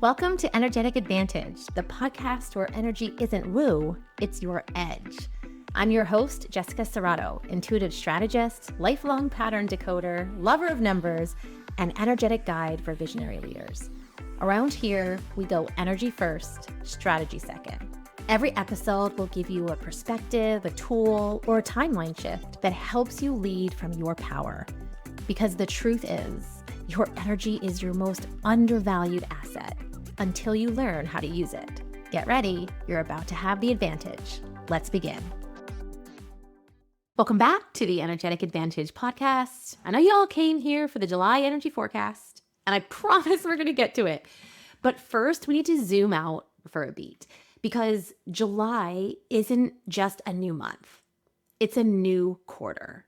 Welcome to Energetic Advantage, the podcast where energy isn't woo, it's your edge. I'm your host, Jessica Serrato, intuitive strategist, lifelong pattern decoder, lover of numbers, and energetic guide for visionary leaders. Around here, we go energy first, strategy second. Every episode will give you a perspective, a tool, or a timeline shift that helps you lead from your power. Because the truth is, your energy is your most undervalued asset until you learn how to use it. Get ready, you're about to have the advantage. Let's begin. Welcome back to the Energetic Advantage podcast. I know you all came here for the July energy forecast, and I promise we're going to get to it. But first, we need to zoom out for a beat because July isn't just a new month. It's a new quarter.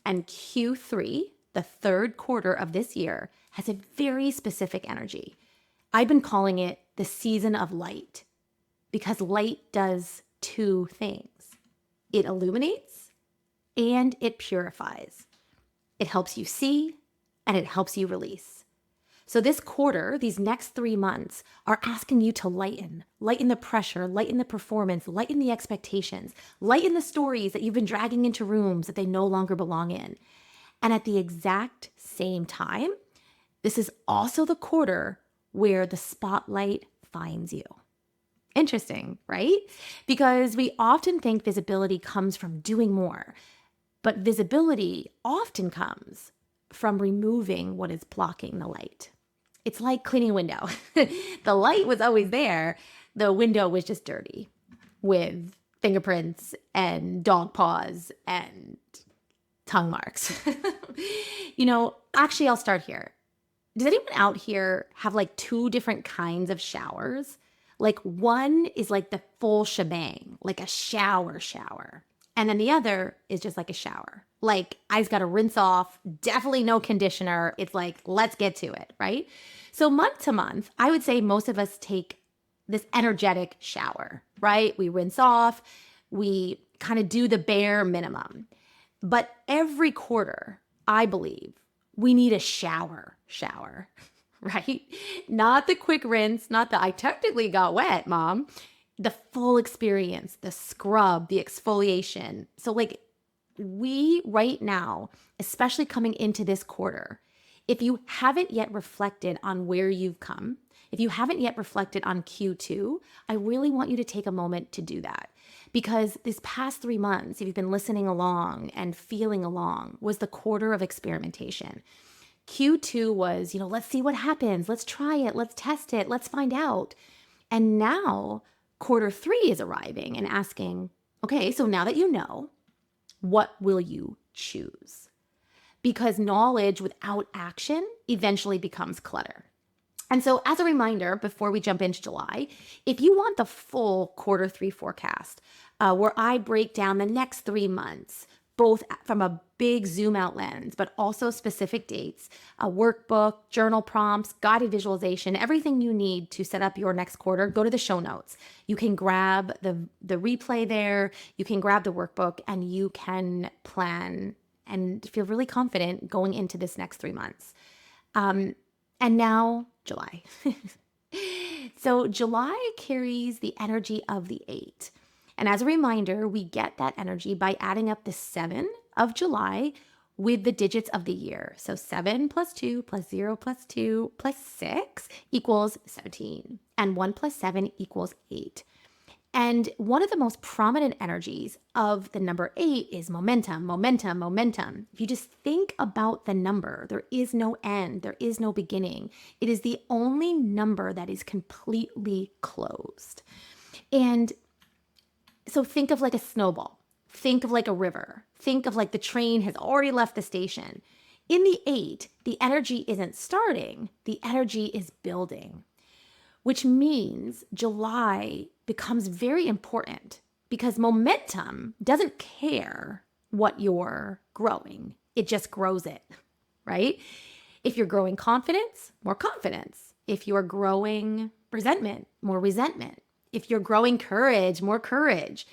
And Q3, the third quarter of this year, has a very specific energy. I've been calling it the season of light because light does two things. It illuminates and it purifies. It helps you see and it helps you release. So this quarter, these next 3 months are asking you to lighten the pressure, lighten the performance, lighten the expectations, lighten the stories that you've been dragging into rooms that they no longer belong in. And at the exact same time, this is also the quarter where the spotlight finds you. Interesting, right? Because we often think visibility comes from doing more, but visibility often comes from removing what is blocking the light. It's like cleaning a window. The light was always there. The window was just dirty with fingerprints and dog paws and tongue marks. Actually, I'll start here. Does anyone out here have like two different kinds of showers? Like one is like the full shebang, like a shower. And then the other is just like a shower. Like I just got to rinse off, definitely no conditioner. It's like, let's get to it, right? So month to month, I would say most of us take this energetic shower, right? We rinse off, we kind of do the bare minimum. But every quarter, I believe, we need a shower, right? Not the quick rinse, not the I technically got wet, mom. The full experience, the scrub, the exfoliation. So like we right now, especially coming into this quarter, if you haven't yet reflected on where you've come, if you haven't yet reflected on Q2, I really want you to take a moment to do that. Because this past 3 months, if you've been listening along and feeling along, was the quarter of experimentation. Q2 was, let's see what happens. Let's try it. Let's test it. Let's find out. And now quarter 3 is arriving and asking, okay, so now that you know, what will you choose? Because knowledge without action eventually becomes clutter. And so as a reminder, before we jump into July, if you want the full quarter 3 forecast, where I break down the next 3 months, both from a big zoom out lens, but also specific dates, a workbook, journal prompts, guided visualization, everything you need to set up your next quarter, go to the show notes. You can grab the replay there, you can grab the workbook, and you can plan and feel really confident going into this next 3 months. And now July. So July carries the energy of the 8. And as a reminder, we get that energy by adding up the 7 of July with the digits of the year. So 7 plus 2 plus 0 plus 2 plus 6 equals 17. And 1 plus 7 equals 8. And one of the most prominent energies of the number 8 is momentum. If you just think about the number, there is no end, there is no beginning. It is the only number that is completely closed. And so think of like a snowball, think of like a river, think of like the train has already left the station. In the 8, the energy isn't starting, the energy is building, which means July becomes very important because momentum doesn't care what you're growing. It just grows it, right? If you're growing confidence, more confidence. If you're growing resentment, more resentment. If you're growing courage, more courage.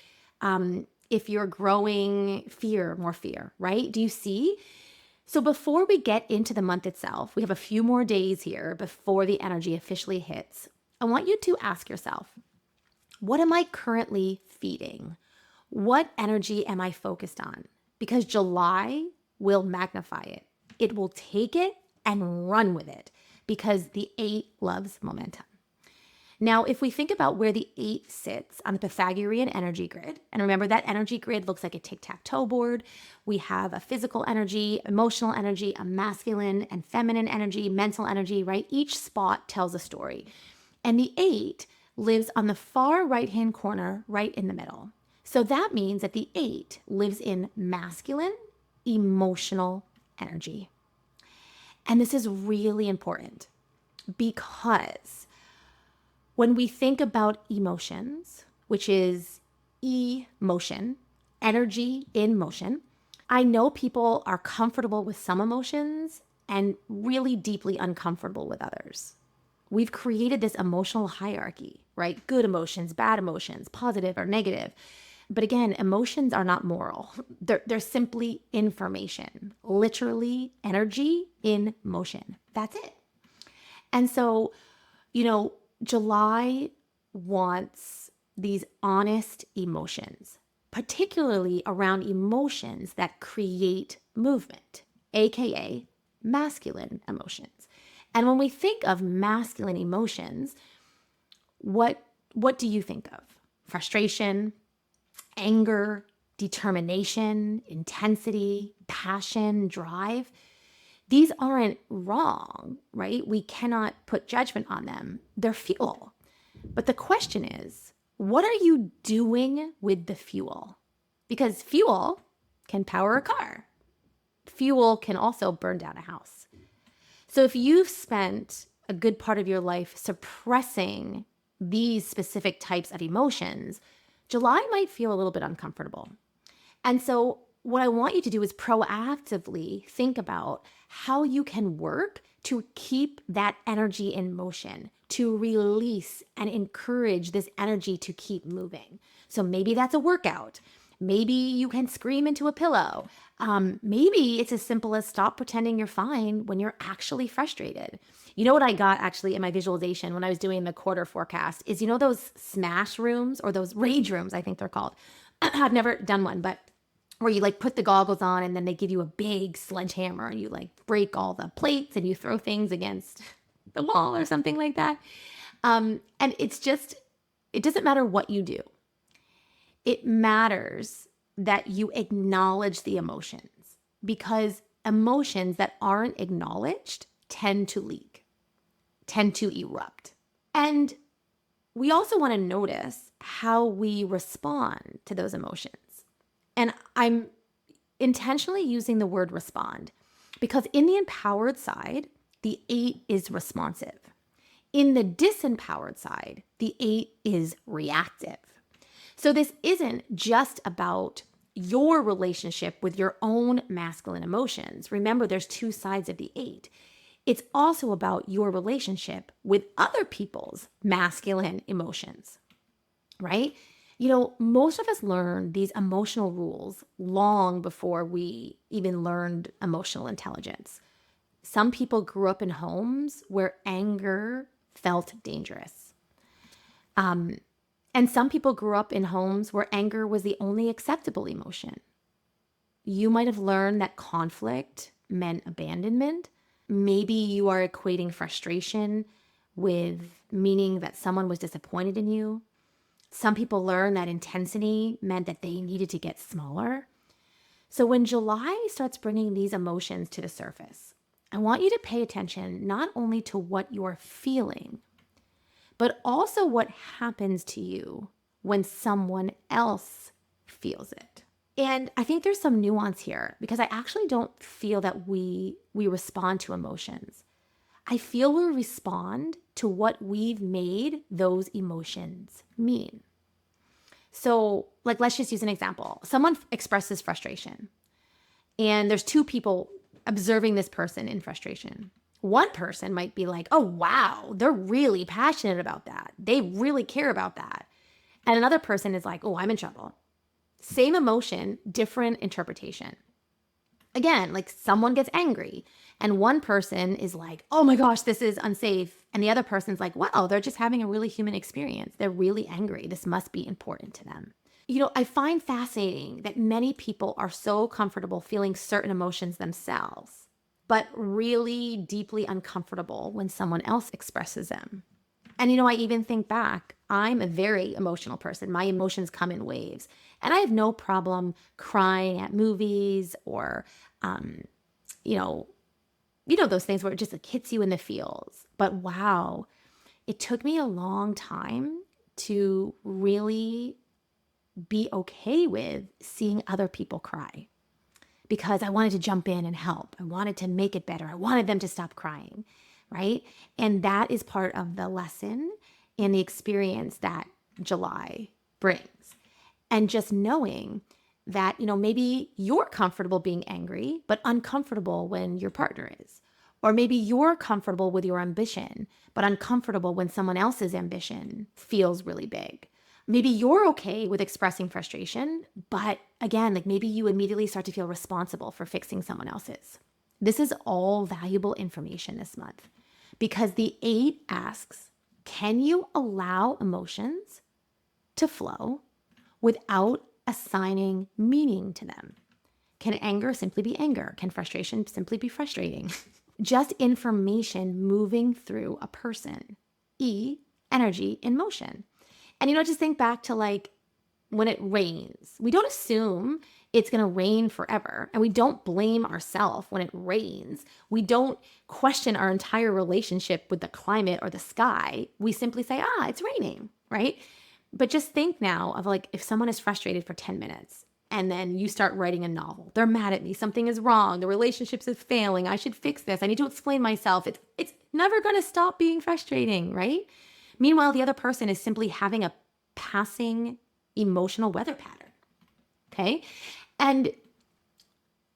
If you're growing fear, more fear, right? Do you see? So before we get into the month itself, we have a few more days here before the energy officially hits. I want you to ask yourself, what am I currently feeding? What energy am I focused on? Because July will magnify it. It will take it and run with it because the 8 loves momentum. Now, if we think about where the 8 sits on the Pythagorean energy grid, and remember that energy grid looks like a tic-tac-toe board. We have a physical energy, emotional energy, a masculine and feminine energy, mental energy, right? Each spot tells a story. And the 8 lives on the far right-hand corner, right in the middle. So that means that the 8 lives in masculine, emotional energy. And this is really important because when we think about emotions, which is emotion, energy in motion, I know people are comfortable with some emotions and really deeply uncomfortable with others. We've created this emotional hierarchy, right? Good emotions, bad emotions, positive or negative. But again, emotions are not moral. They're simply information, literally energy in motion. That's it. And so, July wants these honest emotions, particularly around emotions that create movement, AKA masculine emotions. And when we think of masculine emotions, what do you think of? Frustration, anger, determination, intensity, passion, drive. These aren't wrong, right? We cannot put judgment on them. They're fuel. But the question is, what are you doing with the fuel? Because fuel can power a car. Fuel can also burn down a house. So if you've spent a good part of your life suppressing these specific types of emotions, July might feel a little bit uncomfortable. And so what I want you to do is proactively think about how you can work to keep that energy in motion, to release and encourage this energy to keep moving. So maybe that's a workout. Maybe you can scream into a pillow. Maybe it's as simple as stop pretending you're fine when you're actually frustrated. You know what I got actually in my visualization when I was doing the quarter forecast is, those smash rooms or those rage rooms, I think they're called. I've never done one, but where you put the goggles on and then they give you a big sledgehammer and you break all the plates and you throw things against the wall or something like that. And it doesn't matter what you do. It matters that you acknowledge the emotions because emotions that aren't acknowledged tend to leak, tend to erupt. And we also want to notice how we respond to those emotions. And I'm intentionally using the word respond because in the empowered side, the 8 is responsive. In the disempowered side, the 8 is reactive. So this isn't just about your relationship with your own masculine emotions. Remember, there's 2 sides of the 8. It's also about your relationship with other people's masculine emotions, right? Most of us learned these emotional rules long before we even learned emotional intelligence. Some people grew up in homes where anger felt dangerous. And some people grew up in homes where anger was the only acceptable emotion. You might have learned that conflict meant abandonment. Maybe you are equating frustration with meaning that someone was disappointed in you. Some people learn that intensity meant that they needed to get smaller. So when July starts bringing these emotions to the surface, I want you to pay attention not only to what you're feeling, but also what happens to you when someone else feels it. And I think there's some nuance here because I actually don't feel that we respond to emotions. I feel we respond to what we've made those emotions mean. So, let's just use an example. Someone expresses frustration, and there's 2 people observing this person in frustration. One person might be like, oh, wow, they're really passionate about that. They really care about that. And another person is like, oh, I'm in trouble. Same emotion, different interpretation. Again, someone gets angry and one person is like, oh my gosh, this is unsafe. And the other person's like, wow, they're just having a really human experience. They're really angry. This must be important to them. I find fascinating that many people are so comfortable feeling certain emotions themselves, but really deeply uncomfortable when someone else expresses them. And, I even think back, I'm a very emotional person. My emotions come in waves. And I have no problem crying at movies or, you know, those things where it just like hits you in the feels. But wow, it took me a long time to really be okay with seeing other people cry because I wanted to jump in and help. I wanted to make it better. I wanted them to stop crying, right? And that is part of the lesson and the experience that July brings. And just knowing that, maybe you're comfortable being angry, but uncomfortable when your partner is. Or maybe you're comfortable with your ambition, but uncomfortable when someone else's ambition feels really big. Maybe you're okay with expressing frustration, but again, like maybe you immediately start to feel responsible for fixing someone else's. This is all valuable information this month because the 8 asks, can you allow emotions to flow without assigning meaning to them? Can anger simply be anger? Can frustration simply be frustrating? Just information moving through a person. E, energy in motion. And just think back to like when it rains. We don't assume it's going to rain forever. And we don't blame ourselves when it rains. We don't question our entire relationship with the climate or the sky. We simply say, it's raining, right? But just think now of like if someone is frustrated for 10 minutes and then you start writing a novel. They're mad at me. Something is wrong. The relationship is failing. I should fix this. I need to explain myself. It's never going to stop being frustrating, right? Meanwhile, the other person is simply having a passing emotional weather pattern. Okay. And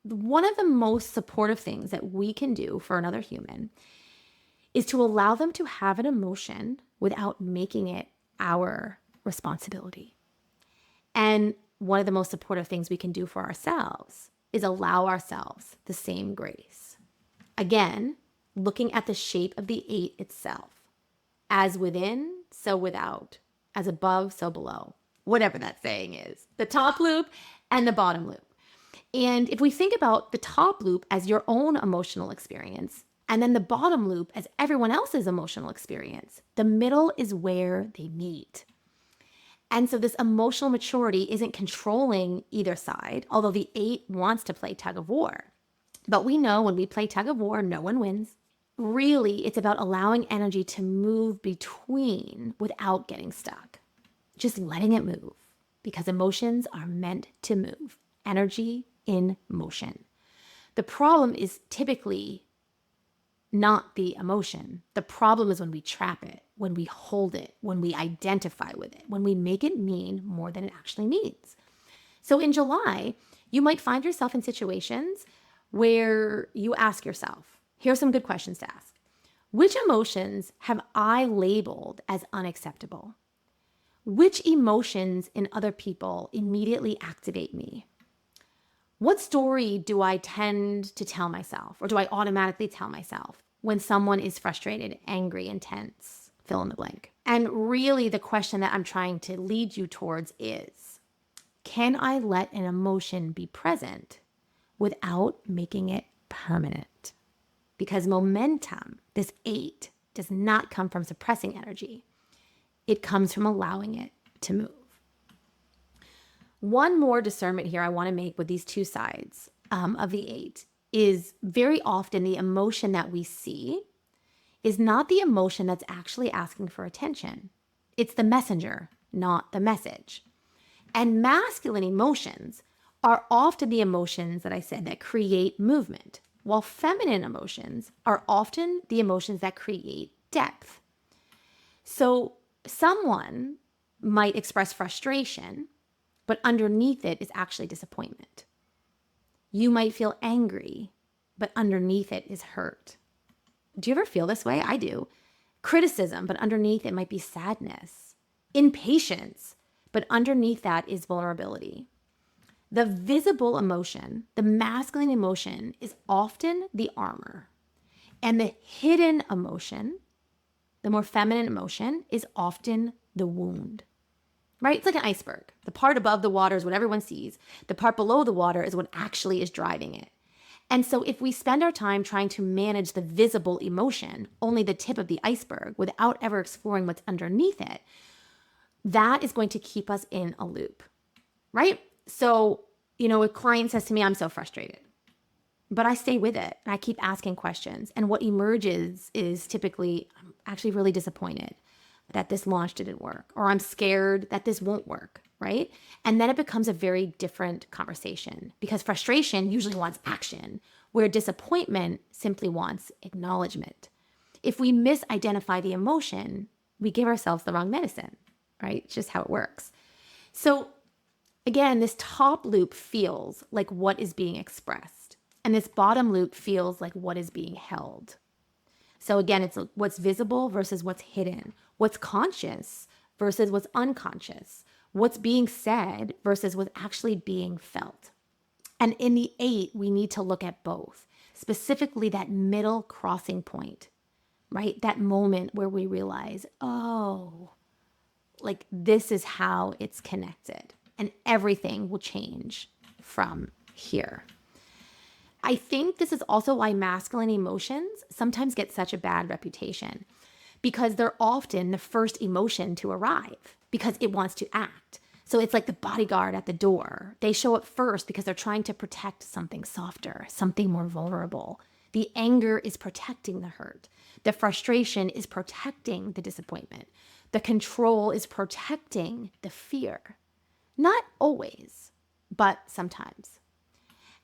one of the most supportive things that we can do for another human is to allow them to have an emotion without making it our responsibility. And one of the most supportive things we can do for ourselves is allow ourselves the same grace. Again, looking at the shape of the 8 itself. As within, so without. As above, so below. Whatever that saying is. The top loop and the bottom loop. And if we think about the top loop as your own emotional experience, and then the bottom loop as everyone else's emotional experience, the middle is where they meet. And so this emotional maturity isn't controlling either side, although the 8 wants to play tug of war. But we know when we play tug of war, no one wins. Really, it's about allowing energy to move between without getting stuck. Just letting it move because emotions are meant to move. Energy in motion. The problem is typically not the emotion. The problem is when we trap it, when we hold it, when we identify with it, when we make it mean more than it actually means. So in July, you might find yourself in situations where you ask yourself, here's some good questions to ask. Which emotions have I labeled as unacceptable? Which emotions in other people immediately activate me? What story do I tend to tell myself, or do I automatically tell myself when someone is frustrated, angry, intense, fill in the blank? And really the question that I'm trying to lead you towards is, can I let an emotion be present without making it permanent? Because momentum, this 8, does not come from suppressing energy. It comes from allowing it to move. One more discernment here I want to make with these two sides of the 8 is very often the emotion that we see is not the emotion that's actually asking for attention. It's the messenger, not the message. And masculine emotions are often the emotions that I said that create movement, while feminine emotions are often the emotions that create depth. So someone might express frustration, but underneath it is actually disappointment. You might feel angry, but underneath it is hurt. Do you ever feel this way? I do. Criticism, but underneath it might be sadness. Impatience, but underneath that is vulnerability. The visible emotion, the masculine emotion, is often the armor. And the hidden emotion the more feminine emotion, is often the wound, right? It's like an iceberg. The part above the water is what everyone sees. The part below the water is what actually is driving it. And so if we spend our time trying to manage the visible emotion, only the tip of the iceberg, without ever exploring what's underneath it, that is going to keep us in a loop, right? So, a client says to me, I'm so frustrated, but I stay with it and I keep asking questions. And what emerges is typically, I'm actually really disappointed that this launch didn't work, or I'm scared that this won't work, right? And then it becomes a very different conversation, because frustration usually wants action, where disappointment simply wants acknowledgement. If we misidentify the emotion, we give ourselves the wrong medicine, right? It's just how it works. So again, this top loop feels like what is being expressed, and this bottom loop feels like what is being held. So again, it's what's visible versus what's hidden, what's conscious versus what's unconscious, what's being said versus what's actually being felt. And in the 8, we need to look at both, specifically that middle crossing point, right? That moment where we realize, oh, like this is how it's connected, and everything will change from here. I think this is also why masculine emotions sometimes get such a bad reputation, because they're often the first emotion to arrive because it wants to act. So it's like the bodyguard at the door. They show up first because they're trying to protect something softer, something more vulnerable. The anger is protecting the hurt. The frustration is protecting the disappointment. The control is protecting the fear. Not always, but sometimes.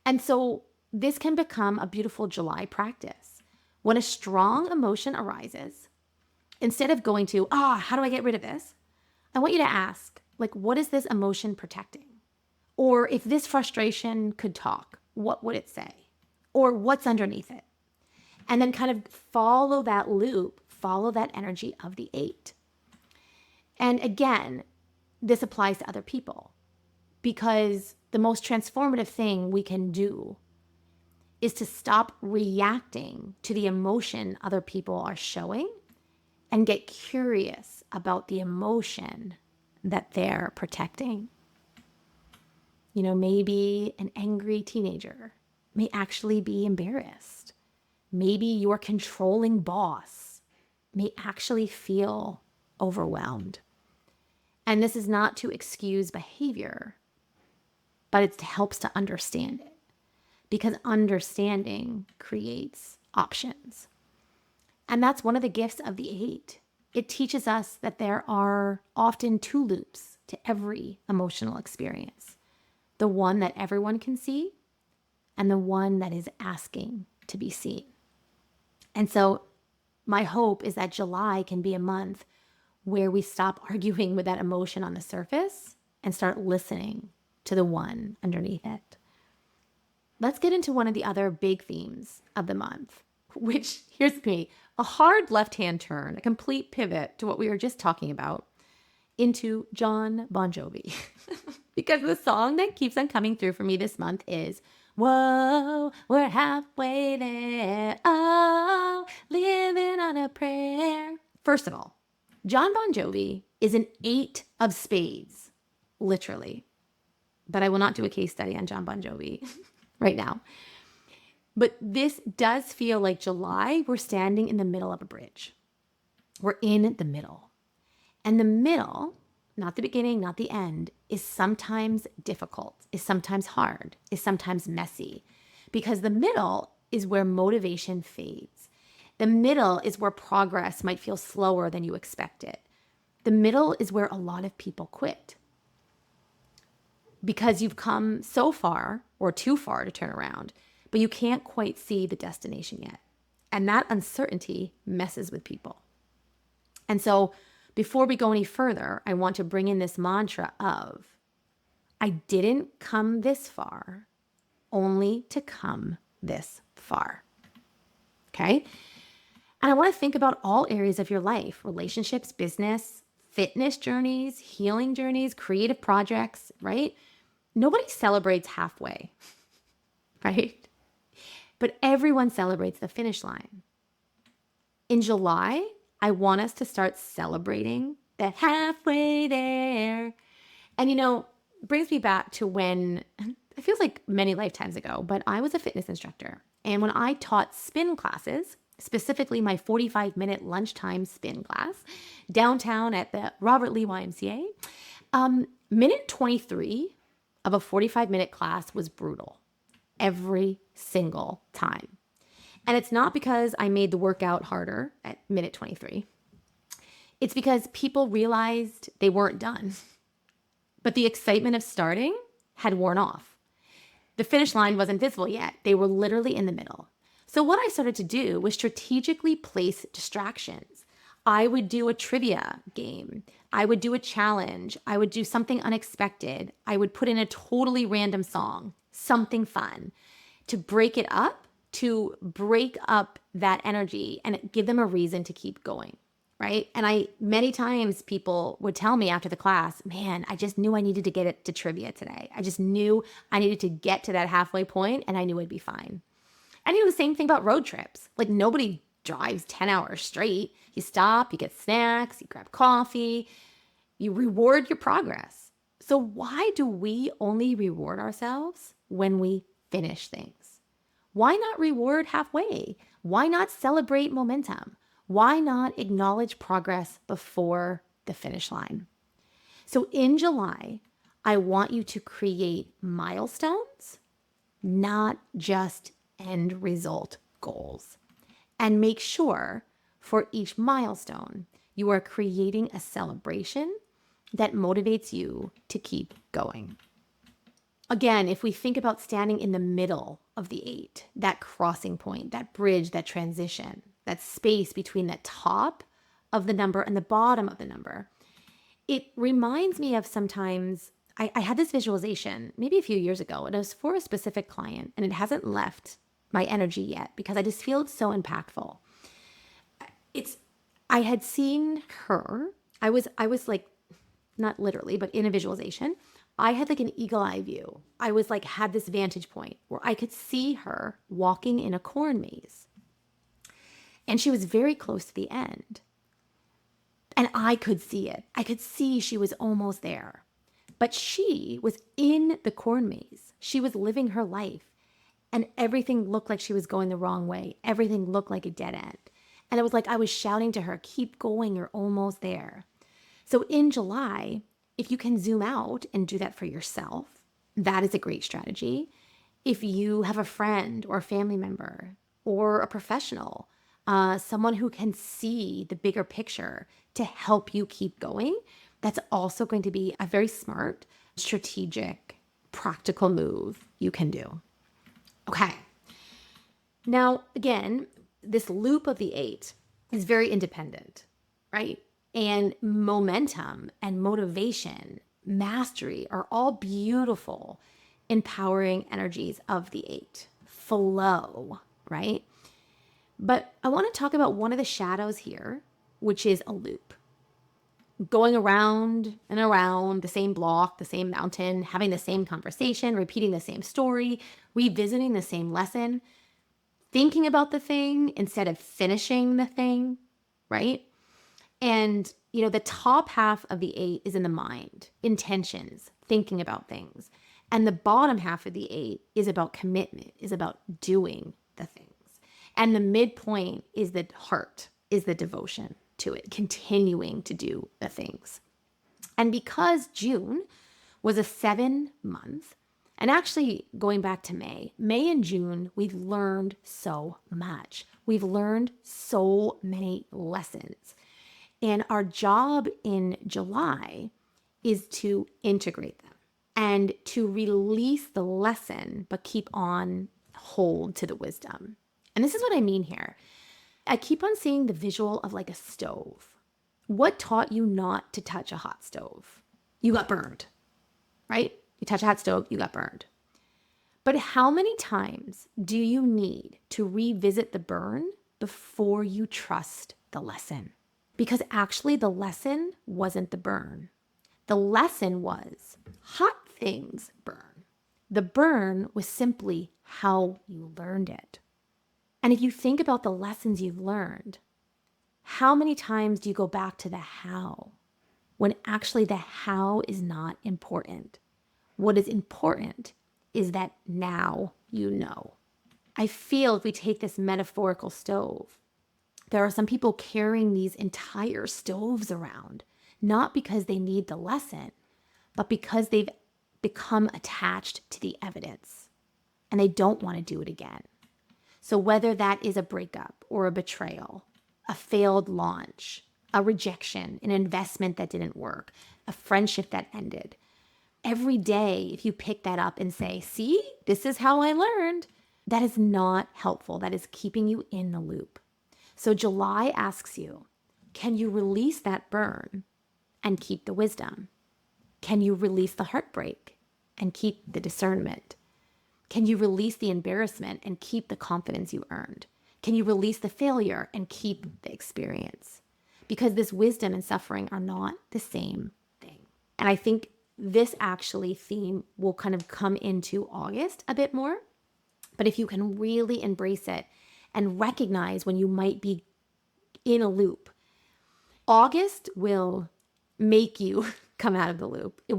And so this can become a beautiful July practice. When a strong emotion arises, instead of going to, how do I get rid of this? I want you to ask, what is this emotion protecting? Or if this frustration could talk, what would it say? Or what's underneath it? And then kind of follow that loop, follow that energy of the 8. And again, this applies to other people, because the most transformative thing we can do is to stop reacting to the emotion other people are showing and get curious about the emotion that they're protecting. Maybe an angry teenager may actually be embarrassed. Maybe your controlling boss may actually feel overwhelmed. And this is not to excuse behavior, but it helps to understand it, because understanding creates options. And that's one of the gifts of the 8. It teaches us that there are often 2 loops to every emotional experience: the one that everyone can see, and the one that is asking to be seen. And so my hope is that July can be a month where we stop arguing with that emotion on the surface and start listening to the one underneath it. Let's get into one of the other big themes of the month, which, here's me, a hard left-hand turn, a complete pivot to what we were just talking about, into John Bon Jovi. Because the song that keeps on coming through for me this month is, whoa, we're halfway there, oh, living on a prayer. First of all, John Bon Jovi is an 8 of spades, literally. But I will not do a case study on John Bon Jovi right now. But this does feel like July. We're standing in the middle of a bridge. We're in the middle. And the middle, not the beginning, not the end, is sometimes difficult, is sometimes hard, is sometimes messy. Because the middle is where motivation fades. The middle is where progress might feel slower than you expected. The middle is where a lot of people quit, because you've come so far, or too far, to turn around, but you can't quite see the destination yet. And that uncertainty messes with people. And so before we go any further, I want to bring in this mantra of, I didn't come this far only to come this far. Okay? And I want to think about all areas of your life: relationships, business, fitness journeys, healing journeys, creative projects, right? Nobody celebrates halfway, right? But everyone celebrates the finish line. In July, I want us to start celebrating that halfway there. And brings me back to when it feels like many lifetimes ago, but I was a fitness instructor. And when I taught spin classes, specifically my 45-minute lunchtime spin class downtown at the Robert Lee YMCA, minute 23 of a 45-minute class was brutal every single time. And it's not because I made the workout harder at minute 23. It's because people realized they weren't done. But the excitement of starting had worn off. The finish line wasn't visible yet. They were literally in the middle. So what I started to do was strategically place distractions. I would do a trivia game. I would do a challenge. I would do something unexpected. I would put in a totally random song, something fun, to break it up, to break up that energy and give them a reason to keep going, right? And many times people would tell me after the class, man, I just knew I needed to get it to trivia today. I just knew I needed to get to that halfway point and I knew I'd be fine. And the same thing about road trips. Like nobody drives 10 hours straight. You stop, you get snacks, you grab coffee, you reward your progress. So why do we only reward ourselves when we finish things? Why not reward halfway? Why not celebrate momentum? Why not acknowledge progress before the finish line? So in July, I want you to create milestones, not just end result goals. And make sure for each milestone, you are creating a celebration that motivates you to keep going. Again, if we think about standing in the middle of the 8, that crossing point, that bridge, that transition, that space between the top of the number and the bottom of the number, it reminds me of sometimes, I had this visualization maybe a few years ago, and it was for a specific client, and it hasn't left my energy yet because I just feel it's so impactful. I had seen her, I was like, not literally, but in a visualization, I had like an eagle eye view. I was like, had this vantage point where I could see her walking in a corn maze. And she was very close to the end. And I could see it. I could see she was almost there. But she was in the corn maze. She was living her life. And everything looked like she was going the wrong way. Everything looked like a dead end. And it was like I was shouting to her, keep going, you're almost there. So in July, if you can zoom out and do that for yourself, that is a great strategy. If you have a friend or a family member or a professional, someone who can see the bigger picture to help you keep going, that's also going to be a very smart, strategic, practical move you can do. Okay. Now, again, this loop of the 8 is very independent, right? And momentum and motivation, mastery are all beautiful, empowering energies of the 8. Flow, right? But I want to talk about one of the shadows here, which is a loop. Going around and around the same block, the same mountain, having the same conversation, repeating the same story, revisiting the same lesson, thinking about the thing instead of finishing the thing, right? And, the top half of the 8 is in the mind, intentions, thinking about things. And the bottom half of the 8 is about commitment, is about doing the things. And the midpoint is the heart, is the devotion to it, continuing to do the things. And because June was a 7-month, and actually going back to May and June, we've learned so much. We've learned so many lessons. And our job in July is to integrate them and to release the lesson, but keep on hold to the wisdom. And this is what I mean here. I keep on seeing the visual of like a stove. What taught you not to touch a hot stove? You got burned, right? You touch a hot stove, you got burned. But how many times do you need to revisit the burn before you trust the lesson? Because actually the lesson wasn't the burn. The lesson was hot things burn. The burn was simply how you learned it. And if you think about the lessons you've learned, How many times do you go back to the how when actually the how is not important? What is important is that now you know. I feel if we take this metaphorical stove, there are some people carrying these entire stoves around, not because they need the lesson, but because they've become attached to the evidence and they don't want to do it again. So whether that is a breakup or a betrayal, a failed launch, a rejection, an investment that didn't work, a friendship that ended, every day, if you pick that up and say, see, this is how I learned, that is not helpful. That is keeping you in the loop. So July asks you, can you release that burn and keep the wisdom? Can you release the heartbreak and keep the discernment? Can you release the embarrassment and keep the confidence you earned? Can you release the failure and keep the experience? Because this wisdom and suffering are not the same thing. And I think this actually theme will kind of come into August a bit more. But if you can really embrace it and recognize when you might be in a loop, August will make you come out of the loop. It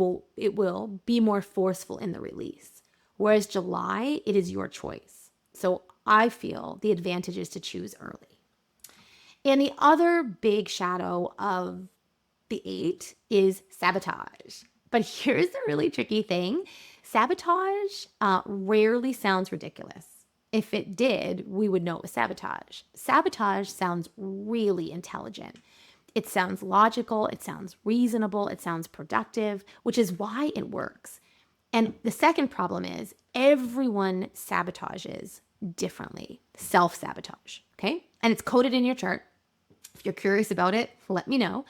will be more forceful in the release. Whereas July, it is your choice. So I feel the advantage is to choose early. And the other big shadow of the 8 is sabotage. But here's the really tricky thing. Sabotage rarely sounds ridiculous. If it did, we would know it was sabotage. Sabotage sounds really intelligent. It sounds logical, it sounds reasonable, it sounds productive, which is why it works. And the second problem is everyone sabotages differently. Self-sabotage, okay? And it's coded in your chart. If you're curious about it, let me know.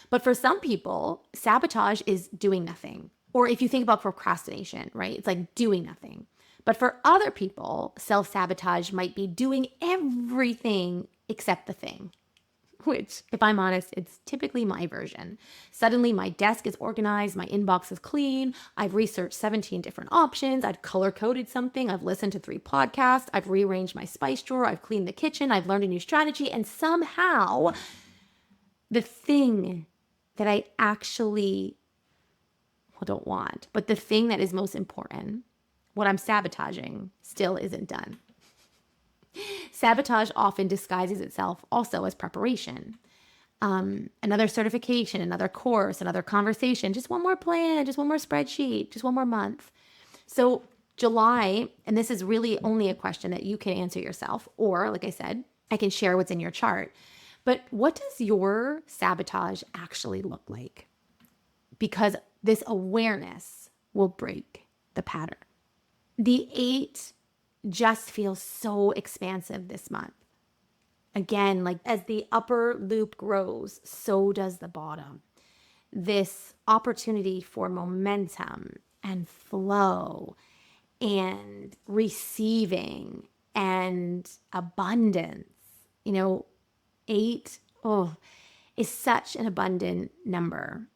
But for some people, sabotage is doing nothing. Or if you think about procrastination, right? It's like doing nothing. But for other people, self-sabotage might be doing everything except the thing. Which, if I'm honest, it's typically my version. Suddenly my desk is organized, my inbox is clean, I've researched 17 different options, I've color-coded something, I've listened to 3 podcasts, I've rearranged my spice drawer, I've cleaned the kitchen, I've learned a new strategy, and somehow the thing that I actually don't want, but the thing that is most important, what I'm sabotaging, still isn't done. Sabotage often disguises itself also as preparation. Another certification, another course, another conversation, just one more plan, just one more spreadsheet, just one more month. So July, and this is really only a question that you can answer yourself, or like I said, I can share what's in your chart. But what does your sabotage actually look like? Because this awareness will break the pattern. The 8 just feels so expansive this month. Again, like as the upper loop grows, so does the bottom. This opportunity for momentum and flow and receiving and abundance. 8, is such an abundant number.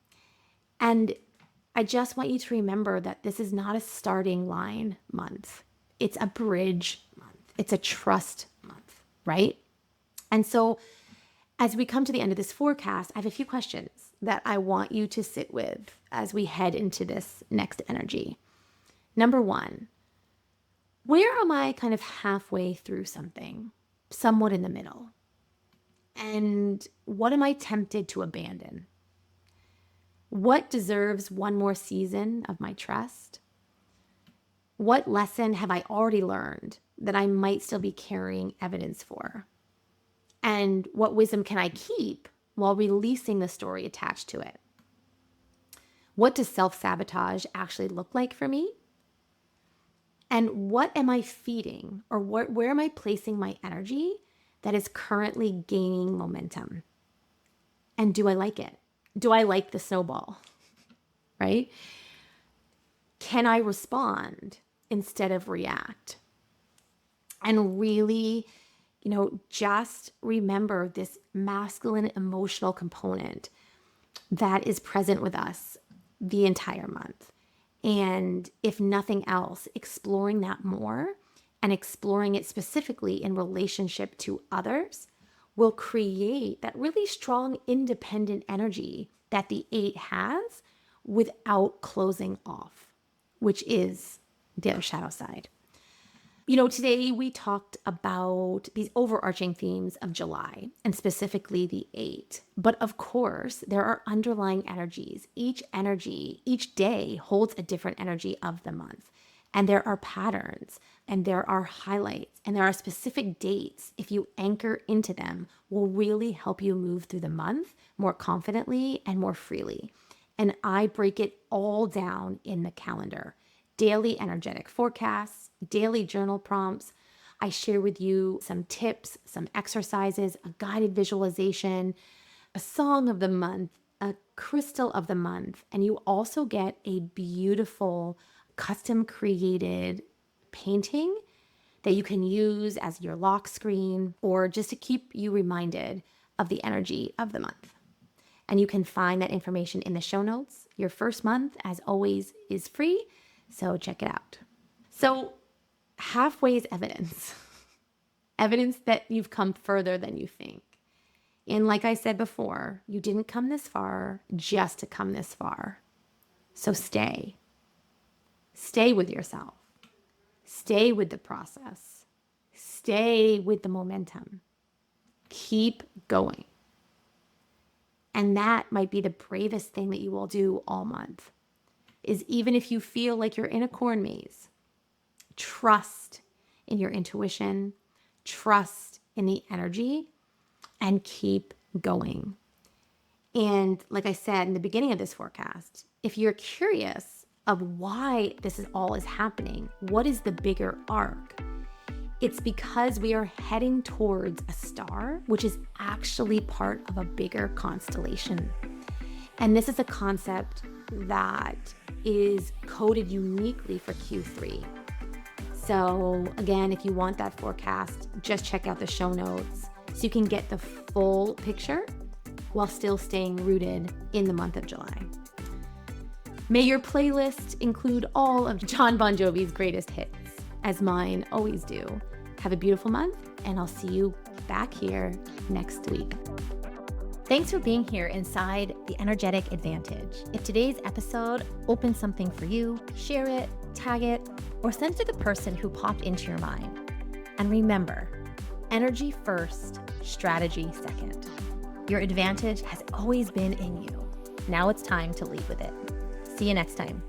And I just want you to remember that this is not a starting line month. It's a bridge month. It's a trust month, right? And so as we come to the end of this forecast, I have a few questions that I want you to sit with as we head into this next energy. Number 1, where am I kind of halfway through something, somewhat in the middle? And what am I tempted to abandon? What deserves one more season of my trust? What lesson have I already learned that I might still be carrying evidence for? And what wisdom can I keep while releasing the story attached to it? What does self-sabotage actually look like for me? And what am I feeding, or where am I placing my energy that is currently gaining momentum? And do I like it? Do I like the snowball? Right? Can I respond instead of react? And really, just remember this masculine emotional component that is present with us the entire month. And if nothing else, exploring that more and exploring it specifically in relationship to others will create that really strong independent energy that the 8 has without closing off, which is the other shadow side. Today we talked about these overarching themes of July and specifically the 8. But of course, there are underlying energies. Each energy, each day holds a different energy of the month. And there are patterns and there are highlights and there are specific dates. If you anchor into them, will really help you move through the month more confidently and more freely. And I break it all down in the calendar. Daily energetic forecasts, daily journal prompts. I share with you some tips, some exercises, a guided visualization, a song of the month, a crystal of the month, and you also get a beautiful custom created painting that you can use as your lock screen or just to keep you reminded of the energy of the month. And you can find that information in the show notes. Your first month, as always, is free. So check it out. So halfway is evidence. Evidence that you've come further than you think. And like I said before, you didn't come this far just to come this far. So stay. Stay with yourself. Stay with the process. Stay with the momentum. Keep going. And that might be the bravest thing that you will do all month. Is even if you feel like you're in a corn maze, trust in your intuition, trust in the energy, and keep going. And like I said in the beginning of this forecast, if you're curious of why this is all is happening, what is the bigger arc? It's because we are heading towards a star, which is actually part of a bigger constellation. And this is a concept that is coded uniquely for Q3. So again, if you want that forecast, just check out the show notes so you can get the full picture while still staying rooted in the month of July. May your playlist include all of Jon Bon Jovi's greatest hits, as mine always do. Have a beautiful month, and I'll see you back here next week. Thanks for being here inside The Energetic Advantage. If today's episode opened something for you, share it, tag it, or send it to the person who popped into your mind. And remember, energy first, strategy second. Your advantage has always been in you. Now it's time to lead with it. See you next time.